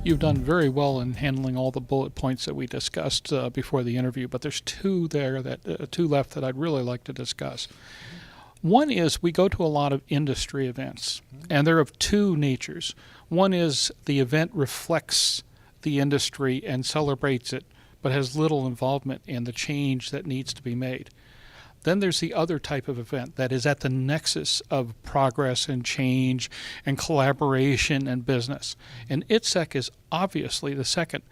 You've done very well in handling all the bullet points that we discussed before the interview, but there's two left that I'd really like to discuss. One is we go to a lot of industry events, and they're of two natures. One is the event reflects the industry and celebrates it, but has little involvement in the change that needs to be made. Then there's the other type of event that is at the nexus of progress and change and collaboration and business. And ITSEC is obviously the second.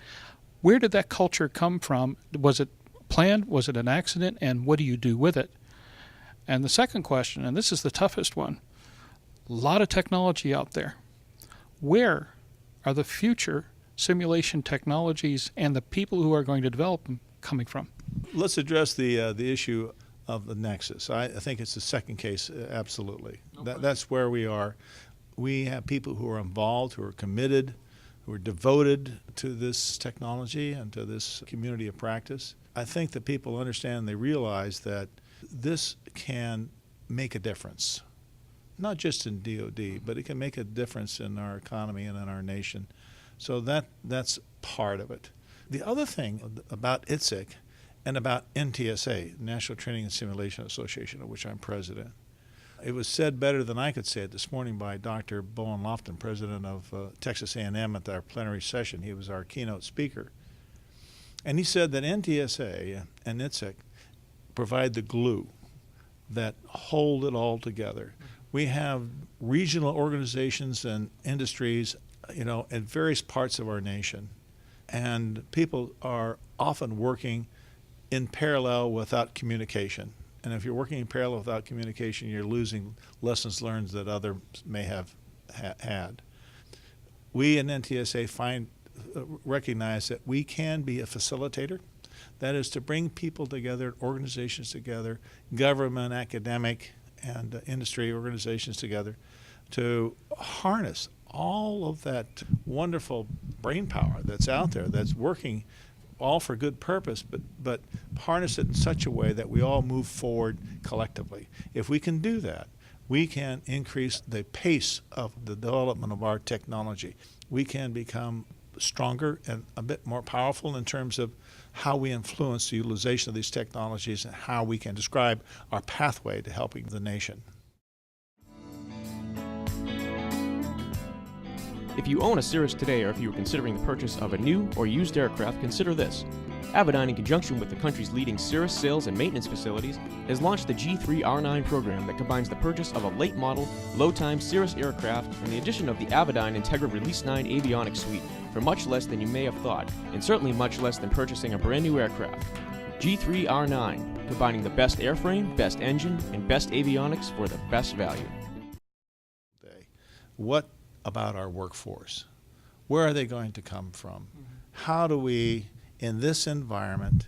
Where did that culture come from? Was it planned? Was it an accident? And what do you do with it? And the second question, and this is the toughest one, a lot of technology out there. Where are the future simulation technologies and the people who are going to develop them coming from? Let's address the issue of the nexus. I think it's the second case, absolutely. Okay. That's where we are. We have people who are involved, who are committed, who are devoted to this technology and to this community of practice. I think that people understand and they realize that this can make a difference, not just in DoD, but it can make a difference in our economy and in our nation. So that's part of it. The other thing about ITSEC and about NTSA, National Training and Simulation Association, of which I'm president. It was said better than I could say it this morning by Dr. Bowen Lofton, president of Texas A&M at our plenary session. He was our keynote speaker. And he said that NTSA and ITSEC provide the glue that hold it all together. We have regional organizations and industries, in various parts of our nation. And people are often working in parallel without communication. And if you're working in parallel without communication, you're losing lessons learned that others may have had. We in NTSA recognize that we can be a facilitator. That is to bring people together, organizations together, government, academic, and industry organizations together to harness all of that wonderful brain power that's out there, that's working all for good purpose, but harness it in such a way that we all move forward collectively. If we can do that, we can increase the pace of the development of our technology. We can become stronger and a bit more powerful in terms of how we influence the utilization of these technologies and how we can describe our pathway to helping the nation. If you own a Cirrus today, or if you are considering the purchase of a new or used aircraft, consider this. Avidyne, in conjunction with the country's leading Cirrus sales and maintenance facilities, has launched the G3R9 program that combines the purchase of a late-model, low-time Cirrus aircraft and the addition of the Avidyne Integra Release 9 avionics suite for much less than you may have thought, and certainly much less than purchasing a brand new aircraft. G3R9, combining the best airframe, best engine, and best avionics for the best value. What about our workforce? Where are they going to come from? How do we, in this environment,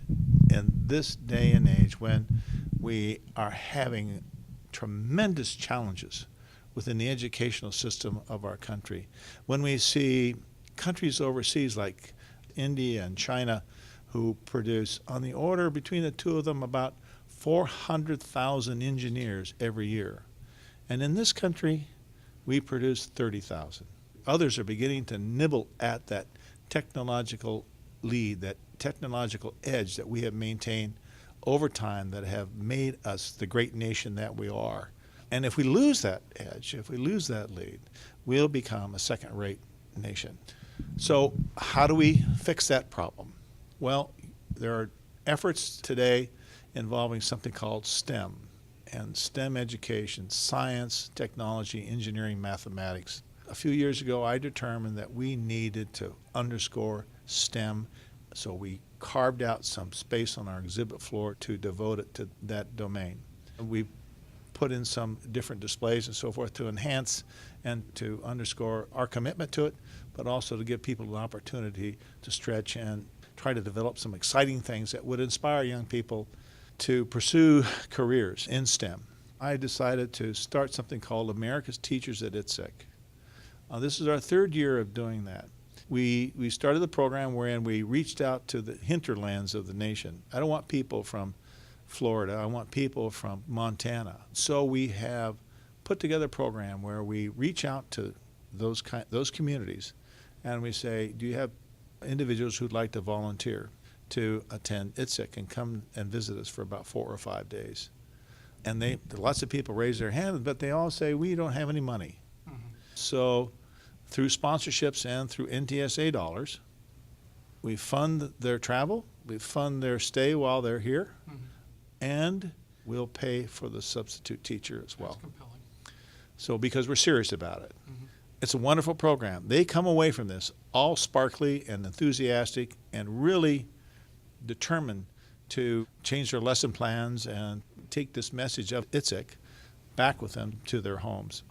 in this day and age when we are having tremendous challenges within the educational system of our country, when we see countries overseas like India and China who produce on the order between the two of them about 400,000 engineers every year, and in this country we produce 30,000. Others are beginning to nibble at that technological lead, that technological edge that we have maintained over time that have made us the great nation that we are. And if we lose that edge, if we lose that lead, we'll become a second-rate nation. So how do we fix that problem? Well, there are efforts today involving something called STEM, and STEM education, science, technology, engineering, mathematics. A few years ago, I determined that we needed to underscore STEM, so we carved out some space on our exhibit floor to devote it to that domain. We put in some different displays and so forth to enhance and to underscore our commitment to it, but also to give people an opportunity to stretch and try to develop some exciting things that would inspire young people to pursue careers in STEM. I decided to start something called America's Teachers at ITSEC. This is our third year of doing that. We started the program wherein we reached out to the hinterlands of the nation. I don't want people from Florida, I want people from Montana. So we have put together a program where we reach out to those communities and we say, do you have individuals who'd like to volunteer to attend ITSEC and come and visit us for about 4 or 5 days? And lots of people raise their hand, but they all say, we don't have any money. So through sponsorships and through NTSA dollars, we fund their travel, we fund their stay while they're here, and we'll pay for the substitute teacher as well. That's compelling. So because we're serious about it. It's a wonderful program. They come away from this all sparkly and enthusiastic and really determined to change their lesson plans and take this message of ITSEC back with them to their homes.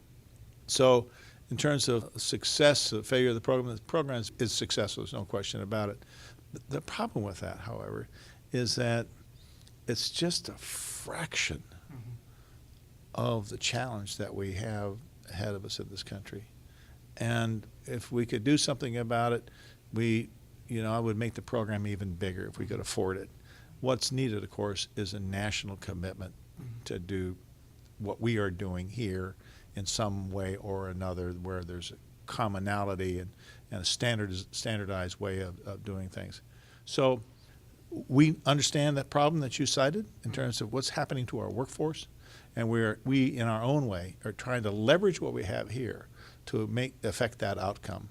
So in terms of success, the failure of the program is successful. There's no question about it. The problem with that, however, is that it's just a fraction of the challenge that we have ahead of us in this country. And if we could do something about it, I would make the program even bigger if we could afford it. What's needed, of course, is a national commitment to do what we are doing here in some way or another, where there's a commonality and a standardized way of doing things. So we understand that problem that you cited in terms of what's happening to our workforce, and we in our own way are trying to leverage what we have here to affect that outcome,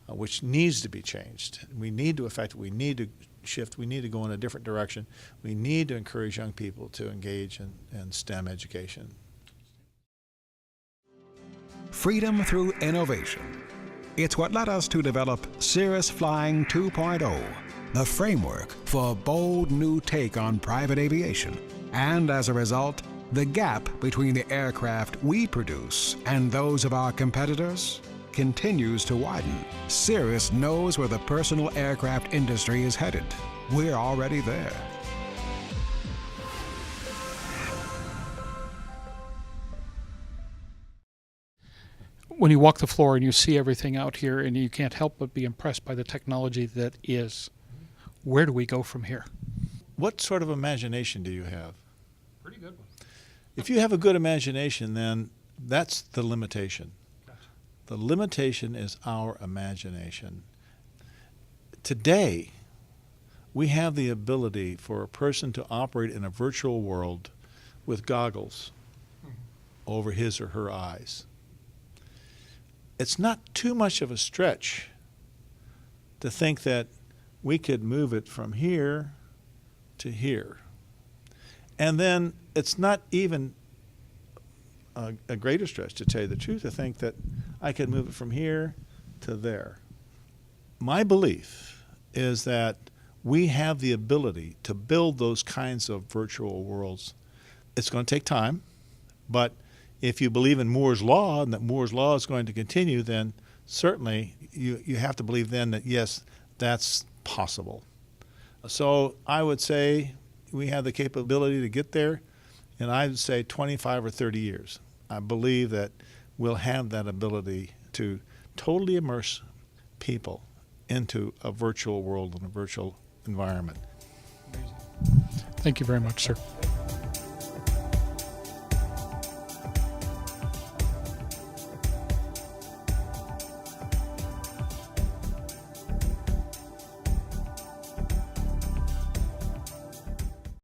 which needs to be changed. We need to affect it. We need to shift. We need to go in a different direction. We need to encourage young people to engage in STEM education. Freedom through innovation. It's what led us to develop Cirrus Flying 2.0, the framework for a bold new take on private aviation. And as a result, the gap between the aircraft we produce and those of our competitors continues to widen. Cirrus knows where the personal aircraft industry is headed. We're already there. When you walk the floor and you see everything out here and you can't help but be impressed by the technology that is, where do we go from here? What sort of imagination do you have? Pretty good one. If you have a good imagination, then that's the limitation. Gotcha. The limitation is our imagination. Today, we have the ability for a person to operate in a virtual world with goggles over his or her eyes. It's not too much of a stretch to think that we could move it from here to here. And then it's not even a greater stretch, to tell you the truth, to think that I could move it from here to there. My belief is that we have the ability to build those kinds of virtual worlds. It's going to take time, but if you believe in Moore's Law and that Moore's Law is going to continue, then certainly you have to believe then that, yes, that's possible. So I would say we have the capability to get there, and I would say 25 or 30 years. I believe that we'll have that ability to totally immerse people into a virtual world and a virtual environment. Amazing. Thank you very much, sir.